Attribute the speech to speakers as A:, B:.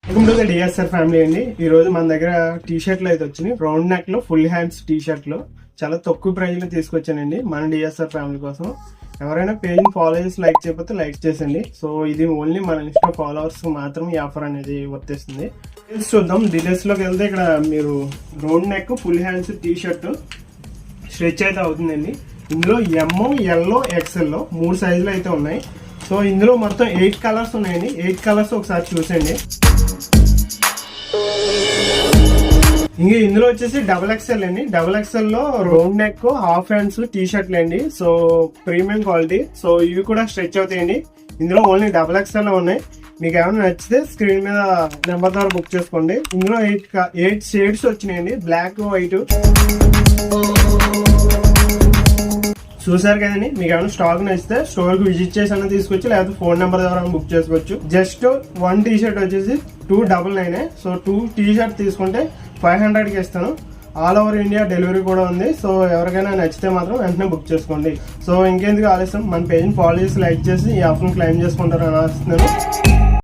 A: Welcome to the DSR family అండి. ఈ రోజు మన దగ్గర టీ షర్ట్లు అయితే వచ్చినాయి. రౌండ్ నెక్ లో ఫుల్ హ్యాండ్స్ టీ షర్ట్లు చాలా తక్కువ ప్రైస్ లో తీసుకొచ్చానండి మన డిఎస్ఆర్ ఫ్యామిలీ కోసం. ఎవరైనా పేజ్ ఫాలో చేసి లైక్ చేయకపోతే లైక్ చేసండి. సో ఇది ఓన్లీ మన ఇన్స్టా ఫాలోవర్స్ మాత్రం ఈ ఆఫర్ అనేది వర్తిస్తుంది. చూద్దాం డీటెయిల్స్ లోకి వెళ్తే, ఇక్కడ మీరు round neck full hands T shirt stretch అయితే అవుతుందండి. ఇందులో ఎమ్, ఎల్లో, ఎక్స్ఎల్ 3 సైజులు అయితే ఉన్నాయి. సో ఇందులో మొత్తం 8 కలర్స్ ఉన్నాయండి. 8 కలర్స్ ఒకసారి చూసండి. ఇంక ఇందులో వచ్చేసి డబుల్ ఎక్స్ఎల్ అండి. డబుల్ ఎక్స్ఎల్ లో round neck half hands T షర్ట్లు అండి. So premium quality. సో ఇవి కూడా స్ట్రెచ్ అవుతాయండి. ఇందులో ఓన్లీ డబుల్ ఎక్స్ఎల్ ఉన్నాయి. మీకు ఏమైనా నచ్చితే స్క్రీన్ మీద నెంబర్ ద్వారా బుక్ చేసుకోండి. ఇందులో 8 షేడ్స్ వచ్చినాయండి, బ్లాక్, వైట్. చూసారు కదండి. మీకు ఏమైనా స్టాక్ నచ్చితే స్టోర్ కి విజిట్ చేసి అన్న తీసుకొచ్చి, లేకపోతే ఫోన్ నెంబర్ ద్వారా బుక్ చేసుకోవచ్చు. జస్ట్ 1 టీ షర్ట్ వచ్చేసి 299. సో 2 టీ షర్ట్ తీసుకుంటే 500 కి ఇస్తాను. ఆల్ ఓవర్ ఇండియా డెలివరీ కూడా ఉంది. సో ఎవరికైనా నచ్చితే మాత్రం వెంటనే బుక్ చేసుకోండి. సో ఇంకెందుకు ఆలస్యం, మన పేజ్ని ఫాలో చేసి లైక్ చేసి ఈ ఆఫర్ని క్లెయిమ్ చేసుకుంటారని ఆశిస్తున్నాను.